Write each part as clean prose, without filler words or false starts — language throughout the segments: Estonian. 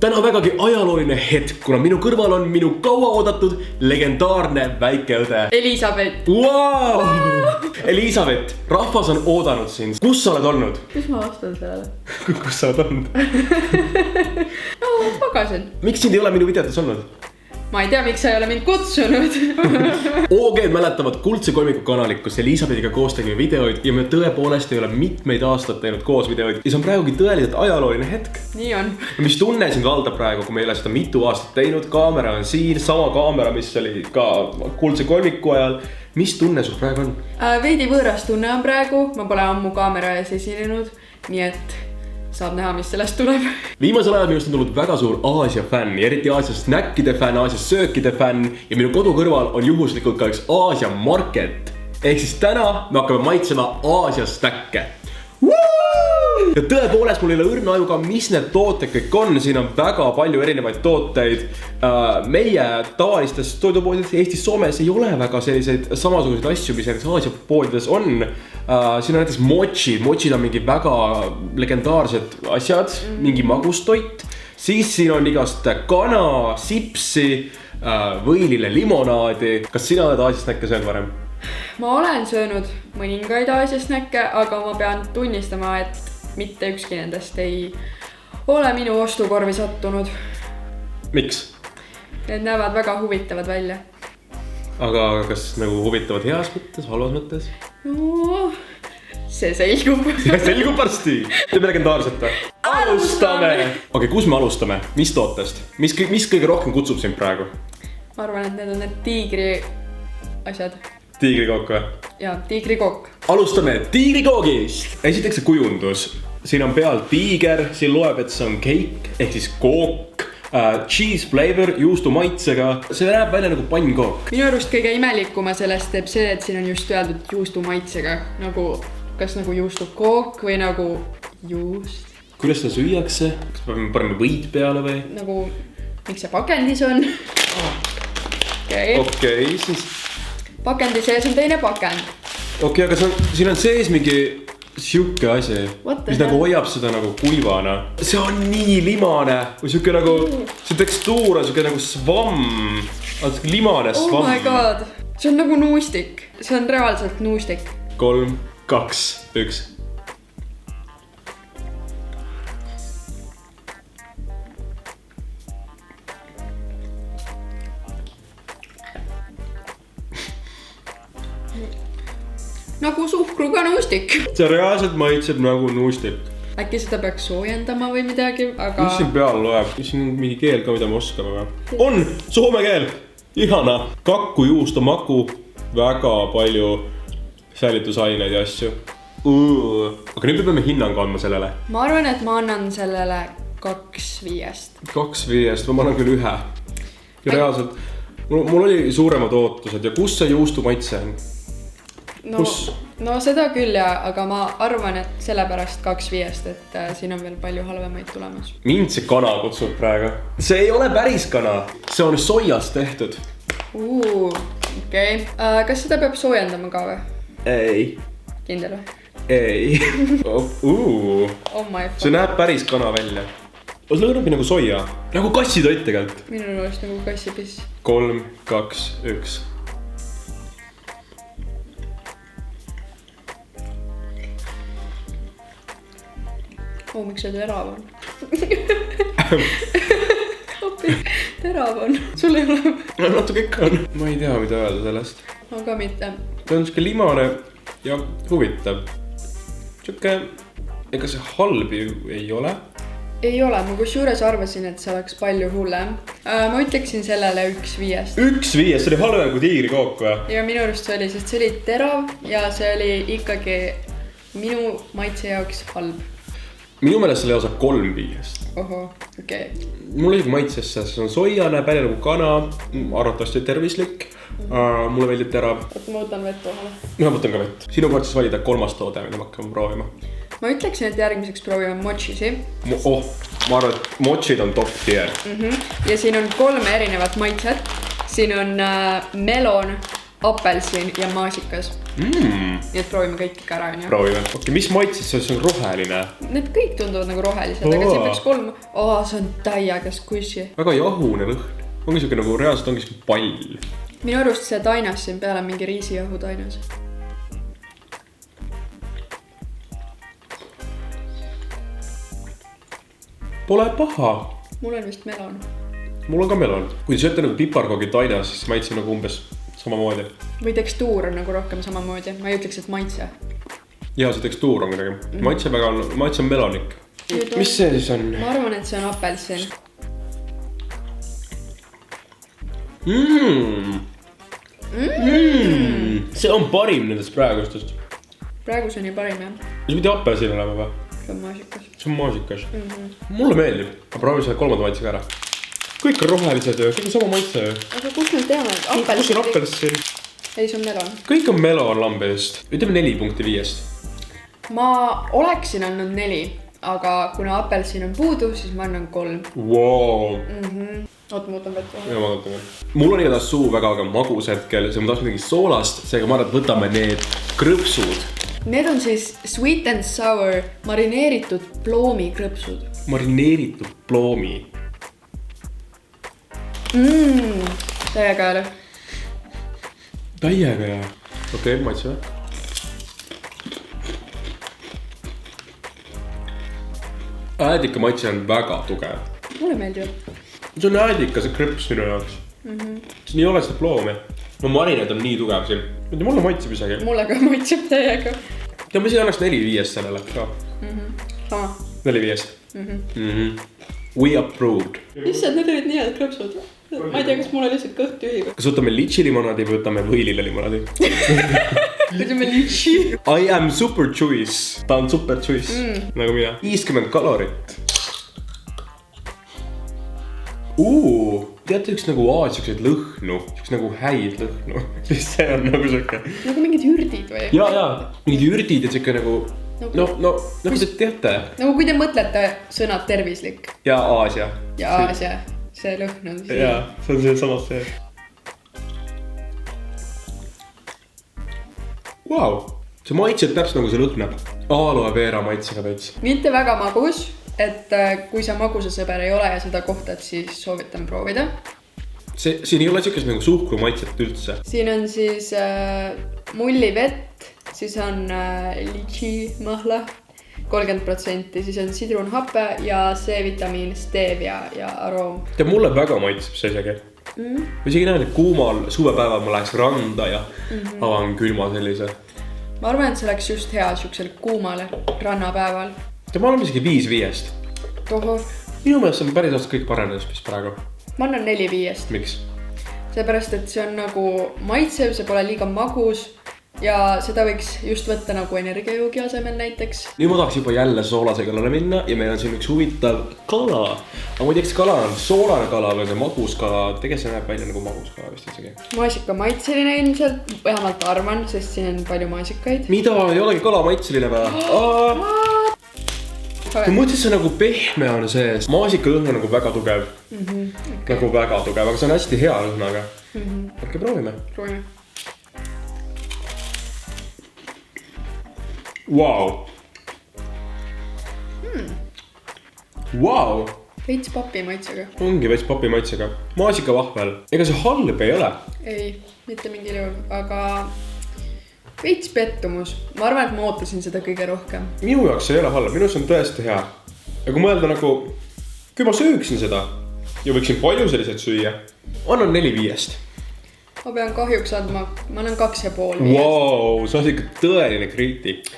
Täna vägagi ajalooline hetk, kuna minu kõrval on minu kauaoodatud legendaarne väike õde Elisabeth. Wow! Elisabeth, rahvas on oodanud sind. Kus sa oled olnud? Mis ma vastan sellele? Kus sa oled olnud? No, magasin. Miks sind ei ole minu videotes olnud? Ma ei tea, miks sa ei ole mind kutsunud. OG mäletavad Kuldse Kolmiku kanalit, kus Elisabethiga koos tegime videoid ja me tõepoolest ei ole mitmeid aastaid teinud koos videoid. Ja see on praegugi tõeliselt ajalooline hetk. Nii on. Mis tunne sind valdab praegu, kui me ei ole seda mitu aastat teinud? Kaamera on siin, sama kaamera, mis oli ka Kuldse Kolmiku ajal. Mis tunne sul praegu on? Veidi võõras tunne on praegu. Ma pole ammu kaamera ees esinenud, nii et saab näha, mis sellest tuleb. Viimasel ajal minust on tulnud väga suur Aasia fänn, eriti Aasia snäkkide fänn, Aasia söökide fänn ja minu kodu kõrval on juhuslikult ka üks Aasia market. Ehk siis täna me hakkame maitsema Aasia snäkke. Ja tõepoolest mul ei ole õrna aju ka, mis need tooted kõik on. Siin on väga palju erinevaid tooteid. Meie tavalistes toidupoodides Eestis, Soomes ei ole väga selliseid samasuguseid asju, mis Aasia poodides on. Siin on näiteks mochid. Mochid on mingi väga legendaarsed asjad, mingi magustoit. Siis siin on igast kana, sipsi, võilile limonaadi. Kas sina oled Aasia snäkke söönud varem? Ma olen söönud mõningaid Aasia snäkke, aga ma pean tunnistama, et mitte ükski nendest ei ole minu ostukorvi sattunud. Miks? Need näevad väga huvitavad välja. Aga kas nagu huvitavad heas mõttes, halvas mõttes? No, see selgub. Selgub varsti. Teeme legendaarset. Alustame! Okei, kus me alustame? Mis tootest? Mis kõige rohkem kutsub sind praegu? Ma arvan, et need on need tiigri asjad. Tiigrikook või? Jaa, tiigrikook. Alustame tiigrikoogist. Esiteks see kujundus. Siin on peal tiiger, siin loeb, et see on cake, ehk siis kook, cheese flavor, juustu maitsega. See näeb välja nagu pannkook. Minu arust kõige imelikuma sellest teeb see, et siin on just öeldud juustu maitsega. Nagu, kas nagu juustu kook või nagu juust. Kuidas seda süüakse? Kas paneme võid peale või? Nagu, miks see pakendis on? Okei, siis... Pakendi sees on teine pakend. Okei, aga siin on sees mingi siuke asi, mis nagu hoiab seda nagu kuivana. See on nii limane. Või siuke nagu, see tekstuur on siuke nagu svamm. Limane svamm. Oh my god. See on nagu nuustik. See on reaalselt nuustik. 3, 2, 1. Nagu suhkruga nuustik. See reaalselt maitseb nagu nuustik. Äkki seda peaks soojendama või midagi, aga... Mis siin peal loeb? Mis siin mingi keel ka, mida me oskame või? On! Soome keel! Ihana! Kakku, juustu, maku. Väga palju säilitusaineid ja asju. Aga nüüd me peame hinnangu andma sellele. Ma arvan, et ma annan sellele 2/5. 2/5, ma annan küll 1. Ja reaalselt, mul oli suuremad ootused ja kus see juustu maitse on? No seda küll ja, aga ma arvan, et sellepärast 2/5, et siin on veel palju halvemaid tulemas. Mind see kana kutsub praegu. See ei ole päris kana, see on soijast tehtud. Okei. Kas seda peab soojendama ka või? Ei. Kindel või? Ei. See näeb päris kana välja. See lõõnab nagu soja, nagu kassitoit tegelikult. Minu arust nagu kassipiss. 3, 2, 1. Miks see terav on? Terav on. Sul ei ole? Natuke ikka on. Ma ei tea, mida öelda sellest. Aga mitte. Ta on siuke limane ja huvitav. Siuke, ega see halb ju ei ole. Ei ole, ma kusjuures arvasin, et see oleks palju hullem. Ma ütleksin sellele 1/5. 1/5, see oli halvem kui tiigrikook või? Ja minu arust see oli, sest see oli terav ja see oli ikkagi minu maitse jaoks halb. Minu meelest selle osa 3/5. Oho, okei. Mulle isegi maitsesse, see on soia, näeb välja nagu kana, arvatavasti tervislik. Mulle meeldib terav. Ma võtan vett vahele. Ma võtan ka vett. Sinu kord siis valida 3. toode, mida me hakkame proovima. Ma ütleksin, et järgmiseks proovime mochisi. Ma arvan, et mochid on top tier. Ja siin on 3 erinevat maitset. Siin on melon, apelsin ja maasikas. Nii et proovime kõik ikka ära, onju. Proovime. Okei, mis maitses see on roheline? Need kõik tunduvad nagu rohelised, aga siin peaks 3. See on täiega squishy. Väga jahune lõhn. Ongi siuke nagu reaalselt ongi siuke pall. Minu arust see tainas siin peal on mingi riisijahu tainas. Pole paha. Mul on vist melon. Mul on ka melon. Kui te sööte nagu piparkoogi tainas, siis maitse nagu umbes samamoodi. Või tekstuur on nagu rohkem samamoodi. Ma ei ütleks, et maitse. Ja see tekstuur on kuidagi. Maitse on melonik. Mis see siis on? Ma arvan, et see on apelsin. See on parim nendest praegustest. Praegu see on ju parim, jah. See pidi apelsin olema või? See on maasikas. See on maasikas. Mulle meeldib. Ma proovin selle 3. maitse ka ära. Kõik on rohelised ja kõik on sama maitse. Aga kus me teame, et apelsin? Kus on apelsin? Ei, see on melon. Kõik on melon lambeist. Ütleme 4.5. Ma oleksin andnud 4, aga kuna apelsin on puudu, siis ma annan 3. Wow. Oot, ma võtan vett. Ja ma võtan. Mul on igatahes suu väga magus hetkel, see ma tahaks midagi soolast, seega ma arvan, et võtame need krõpsud. Need on siis sweet and sour marineeritud ploomi krõpsud. Marineeritud ploomi. Täiega hea. Täiega hea. Okei, maitse või? Äädika maitse on väga tugev. Mulle meeldib. See on äädika, see krõps minu jaoks. Siin ei ole seda ploomi. No marineed on nii tugev siin. Mulle maitseb isegi. Mulle ka maitseb täiega. Ja ma siin annaks 4.5 sellele ka. Sama. 4.5. We approved. Issand, need olid nii head krõpsud. Ma ei tea, kas mul oli lihtsalt kõht tühi. Kas võtame litši limonaadi või võtame võilile limonaadi? Võtame litši. I am super choice. Ta on super choice. Nagu mina. 50 kalorit. Teate üks nagu siukseid lõhnu. Üks nagu häid lõhnu. See on nagu siuke. Nagu mingid ürdid või? Ja. Mingid ürdid ja siuke nagu. No, nagu te teate. Nagu kui te mõtlete sõnad tervislik. Ja Aasia. Ja Aasia. See lõhn on siin. Jaa, see on see samas see. Wow. See maitseb täpselt nagu see lõhnab. Aloe vera maitsega veits. Mitte väga magus, et kui sa magusa sõber ei ole ja seda kohtad, siis soovitan proovida. Siin ei ole siukest nagu suhkru maitset üldse. Siin on siis mullivett, siis on litši mahla 30%, siis on sidrunhappe ja C-vitamiin, stevia ja aroom. Ja mulle väga maitseb see isegi. Ma isegi näen, et kuumal suvepäeval ma läheks randa ja avan külma sellise. Ma arvan, et see oleks just hea siuksel kuumale rannapäeval. Ja ma annan isegi 5.5. Tohor. Minu meelest see on päris aastat kõik paranedes, mis praegu. Ma annan 4.5. Miks? Seepärast, et see on nagu maitsev, see pole liiga magus. Ja seda võiks just võtta nagu energiajoogi asemel näiteks. Nüüd ma tahaks juba jälle soolase kalale minna ja meil on siin üks huvitav kala. Aga ma ei tea, kas kala on soolane kala või see magus kala. Tegelikult see näeb välja nagu magus kala vist isegi. Maasika maitseline ilmselt, vähemalt arvan, sest siin on palju maasikaid. Mida? Ei olegi kala maitseline või? Ma mõtlesin, see nagu pehme on sees. Maasika lõhn on nagu väga tugev. Nagu väga tugev, aga see on hästi hea lõhnaga. Äkki proovime? Proovime. Wow. Wow. Veits papi maitsega. Ongi veits papi maitsega. Maasika vahvel. Ega see halb ei ole? Ei, mitte mingil juhul, aga veits pettumus. Ma arvan, et ma ootasin seda kõige rohkem. Minu jaoks see ei ole halb, minu jaoks on tõesti hea. Ja kui mõelda nagu, kui ma sööksin seda ja võiksin palju selliseid süüa, annan 4.5. Ma pean kahjuks andma, ma annan 2,5. Wow, see on ikka tõeline kriitik.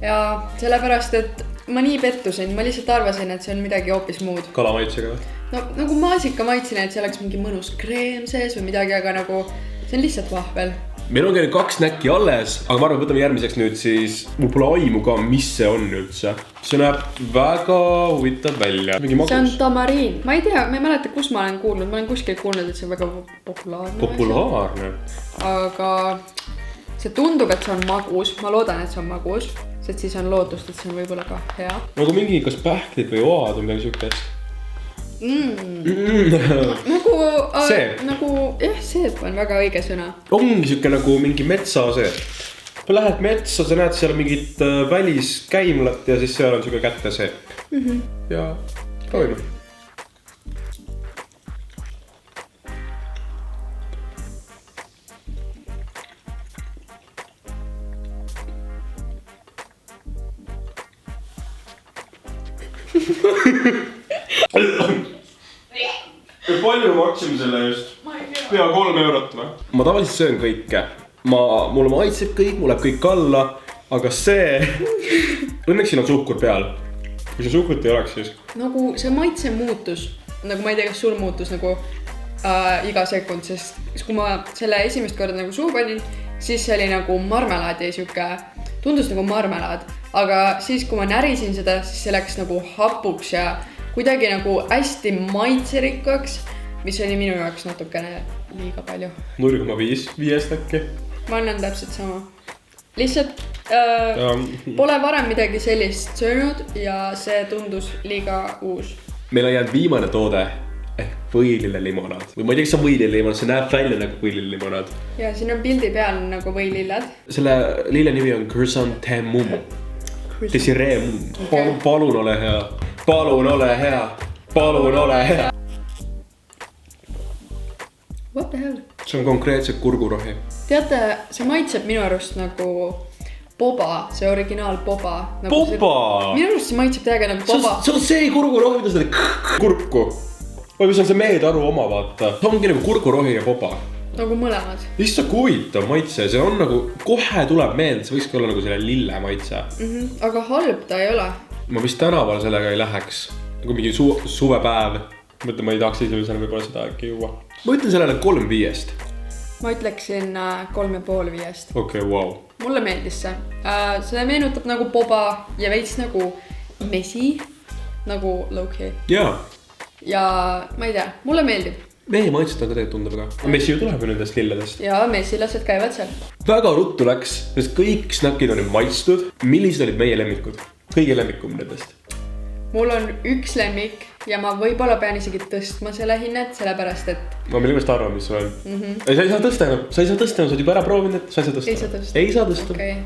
Ja sellepärast, et ma nii pettusin, ma lihtsalt arvasin, et see on midagi hoopis muud. Kala maitsega või? No nagu maasika maitsine, et see oleks mingi mõnus kreem sees või midagi, aga nagu see on lihtsalt vahvel. Meil on 2 snäkki alles, aga ma arvan, võtame järgmiseks nüüd siis, mul pole aimu ka, mis see on üldse. See näeb väga huvitav välja. See on tamariin. Ma ei tea, ma ei mäleta, kus ma olen kuulnud. Ma olen kuskil kuulnud, et see on väga populaarne. Populaarne? Aga see tundub, et see on magus. Ma loodan, et see on magus, sest siis on lootust, et see on võib-olla ka hea. Nagu mingi kas pähklid või oad või midagi siukest. Nagu, jah, seep on väga õige sõna. Ongi siuke nagu mingi metsaseep. Lähed metsa, sa näed seal mingit väliskäimlat ja siis seal on siuke käteseep. Ja proovime. Palju maksime selle just? Pea 3 eurot või? Ma tavaliselt söön kõike. Mulle maitseb kõik, mul läheb kõik alla. Aga see... Õnneks siin on suhkur peal. Kui see suhkrut ei oleks siis? Nagu see maitse muutus. Nagu ma ei tea, kas sul muutus nagu iga sekund. Sest kui ma selle esimest korda nagu suu panin, siis see oli nagu marmelaad ja siuke... Tundus nagu marmelaad. Aga siis kui ma närisin seda, siis see läks nagu hapuks ja... Kuidagi nagu hästi maitserikkaks, mis oli minu jaoks natukene liiga palju. 0,5 äkki. Ma annan täpselt sama. Lihtsalt pole varem midagi sellist söönud ja see tundus liiga uus. Meil on jäänud viimane toode ehk võilillelimonaad. Või ma ei tea, kas on võilillelimonaad, see näeb välja nagu võilillelimonaad. Ja siin on pildi peal nagu võililled. Selle lille nimi on Chrysanthemum. Desiree. Palun ole hea. Palun ole hea. Palun ole hea. What the hell? See on konkreetselt kurgurohi. Teate, see maitseb minu arust nagu boba, see originaal boba. Boba! Minu arust see maitseb täiega nagu boba. See on see kurgurohi, mida seda kurku. Või mis on see meetaru oma, vaata. See ongi nagu kurgurohi ja boba. Nagu mõlemad. Issa huvitav maitse, see on nagu, kohe tuleb meelde, see võikski olla nagu selle lille maitse. Aga halb ta ei ole. Ma vist tänaval sellega ei läheks. Nagu mingi suvepäev. Mõtlen, ma ei tahaks esimesena võib-olla seda äkki juua. Ma ütlen sellele 3-5. Ma ütleksin 3,5. Okei, wow. Mulle meeldis see. See meenutab nagu boba ja veits nagu mesi. Nagu low-key. Jaa. Ja ma ei tea, mulle meeldib. Meie maitset on ka tegelikult tundub ka. Messi ju tuleb ju nendest lilledest. Ja messilased käivad seal. Väga ruttu läks, sest kõik snäkid on nüüd maitstud. Millised olid meie lemmikud? Kõige lemmikum nendest. Mul on üks lemmik ja ma võib-olla pean isegi tõstma selle hinnet, sellepärast et... Ma mille arvan, mis sul on. Sa ei saa tõsta enam, sa oled juba ära proovinud, et sa ei saa tõsta. Ei saa tõsta. Okei,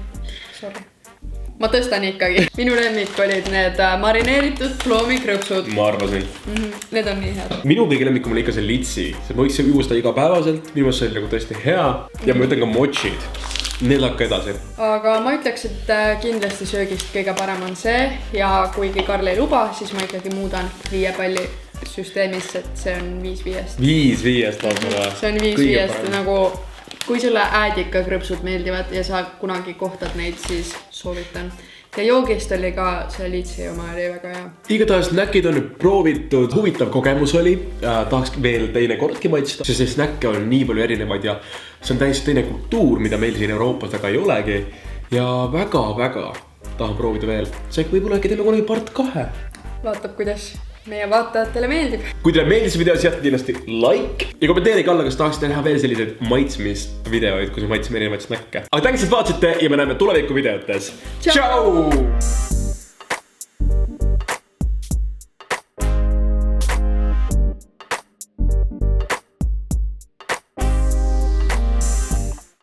sorry. Ma tõstan ikkagi. Minu lemmik olid need marineeritud ploomikrõpsud. Ma arvasin. Need on nii head. Minu kõige lemmikum oli ikka see litsi. See võiks juusta igapäevaselt. Minu meelest see oli nagu tõesti hea. Ja ma ütlen ka mochid. Need läheb ka edasi. Aga ma ütleks, et kindlasti söögist kõige parem on see. Ja kuigi Karl ei luba, siis ma ikkagi muudan 5 palli süsteemis, et see on 5-5. 5-5 lausa. See on 5-5 nagu... Kui sulle äädika krõpsud meeldivad ja sa kunagi kohtad neid, siis soovitan. Ja joogist oli ka see litsi oma oli väga hea. Igatahes snäkid on nüüd proovitud, huvitav kogemus oli. Tahaks veel teine kordki maitsta, sest see snäkke on nii palju erinevaid ja see on täiesti teine kultuur, mida meil siin Euroopas väga ei olegi. Ja väga-väga tahan proovida veel. See võib-olla äkki teeme kunagi part 2. Vaatab, kuidas meie vaatajatele meeldib. Kui teile meeldis video, siis jätta kindlasti like ja kommenteerige alla, kas tahaksite näha veel selliseid maitsmisvideoid, kus me maitsime erinevaid snäkke. Aga tänks, et vaatasite ja me näeme tuleviku videotes. Tšau!